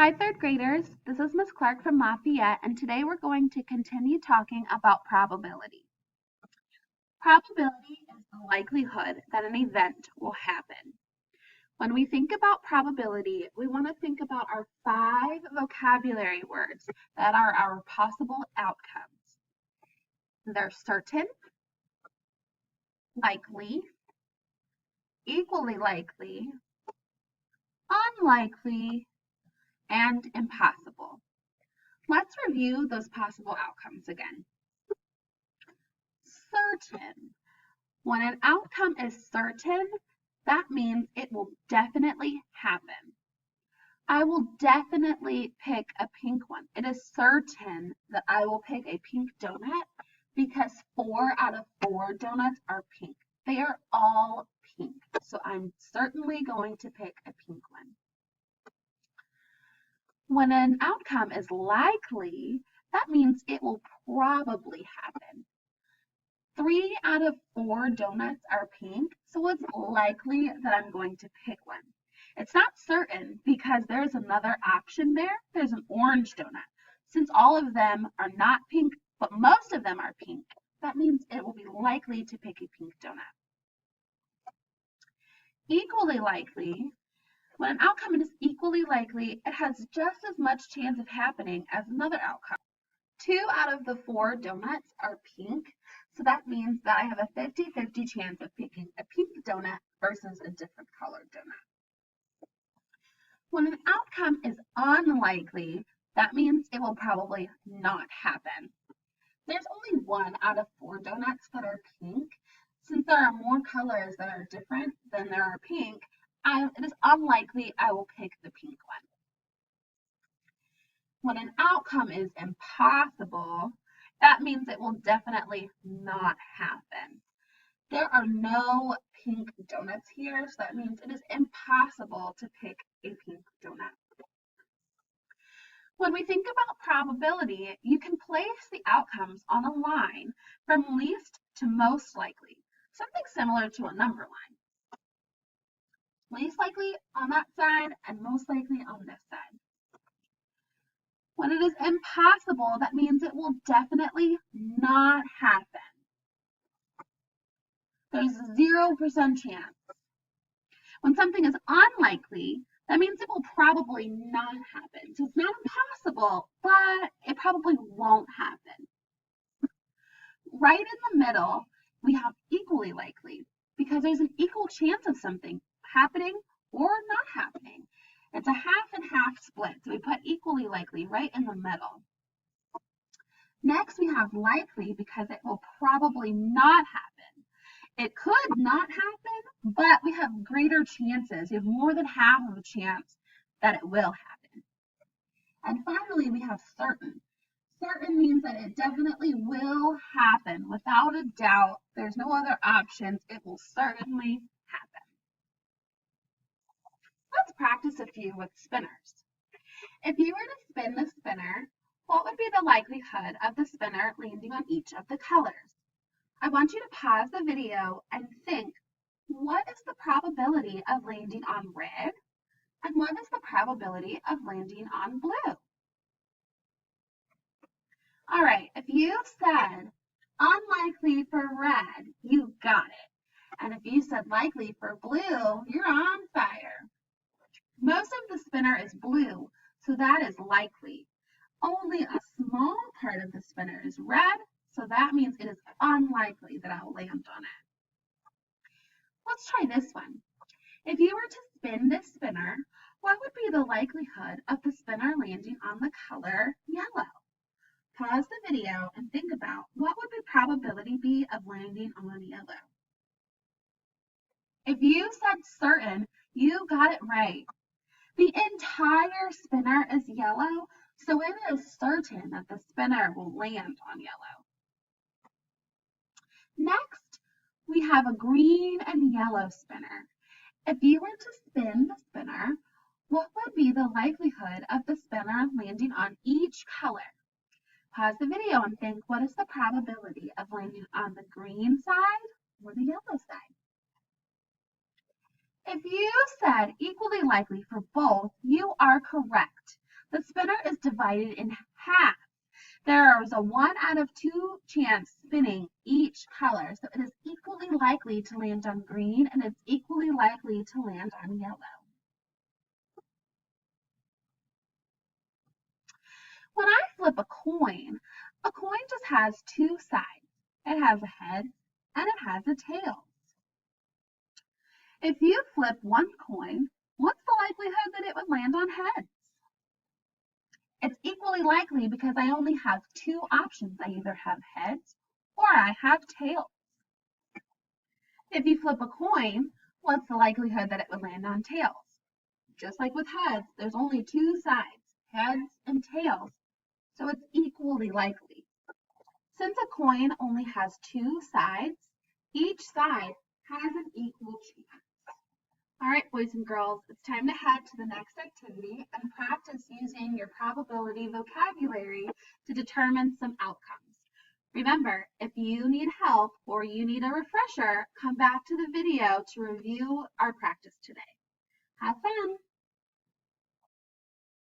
Hi, third graders. This is Miss Clark from Lafayette, and today we're going to continue talking about probability. Probability is the likelihood that an event will happen. When we think about probability, we want to think about our 5 vocabulary words that are our possible outcomes. They're certain, likely, equally likely, unlikely, and impossible. Let's review those possible outcomes again. Certain. When an outcome is certain, that means it will definitely happen. I will definitely pick a pink one. It is certain that I will pick a pink donut because 4 out of 4 donuts are pink. They are all pink. So I'm certainly going to pick a pink one. When an outcome is likely, that means it will probably happen. 3 out of 4 donuts are pink, so it's likely that I'm going to pick one. It's not certain because there's another option there. There's an orange donut. Since all of them are not pink, but most of them are pink, that means it will be likely to pick a pink donut. Equally likely. When an outcome is equally likely, it has just as much chance of happening as another outcome. 2 out of the 4 donuts are pink, so that means that I have a 50-50 chance of picking a pink donut versus a different colored donut. When an outcome is unlikely, that means it will probably not happen. There's only 1 out of 4 donuts that are pink. Since there are more colors that are different than there are pink, it is unlikely I will pick the pink one. When an outcome is impossible, that means it will definitely not happen. There are no pink donuts here, so that means it is impossible to pick a pink donut. When we think about probability, you can place the outcomes on a line from least to most likely, something similar to a number line. Least likely on that side and most likely on this side. When it is impossible, that means it will definitely not happen. There's a 0% chance. When something is unlikely, that means it will probably not happen. So it's not impossible, but it probably won't happen. Right in the middle, we have equally likely because there's an equal chance of something happening or not happening. It's a half and half split, so we put equally likely right in the middle. Next, we have likely because it will probably not happen. It could not happen, but we have greater chances. We have more than half of a chance that it will happen. And finally, we have certain. Certain means that it definitely will happen. Without a doubt, there's no other options. It will certainly happen. Let's practice a few with spinners. If you were to spin the spinner, what would be the likelihood of the spinner landing on each of the colors? I want you to pause the video and think, what is the probability of landing on red? And what is the probability of landing on blue? All right, if you said unlikely for red, you got it. And if you said likely for blue, you're on fire. Most of the spinner is blue, so that is likely. Only a small part of the spinner is red, so that means it is unlikely that I will land on it. Let's try this one. If you were to spin this spinner, what would be the likelihood of the spinner landing on the color yellow? Pause the video and think about what would the probability be of landing on yellow. If you said certain, you got it right. The entire spinner is yellow, so it is certain that the spinner will land on yellow. Next, we have a green and yellow spinner. If you were to spin the spinner, what would be the likelihood of the spinner landing on each color? Pause the video and think, what is the probability of landing on the green side or the yellow side? If you said equally likely for both, you are correct. The spinner is divided in half. There is a 1 out of 2 chance spinning each color, so it is equally likely to land on green and it's equally likely to land on yellow. When I flip a coin just has 2 sides. It has a head and it has a tail. If you flip one coin, what's the likelihood that it would land on heads? It's equally likely because I only have 2 options. I either have heads or I have tails. If you flip a coin, what's the likelihood that it would land on tails? Just like with heads, there's only 2 sides, heads and tails, so it's equally likely. Since a coin only has 2 sides, each side has an equal chance. All right, boys and girls, it's time to head to the next activity and practice using your probability vocabulary to determine some outcomes. Remember, if you need help or you need a refresher, come back to the video to review our practice today. Have fun!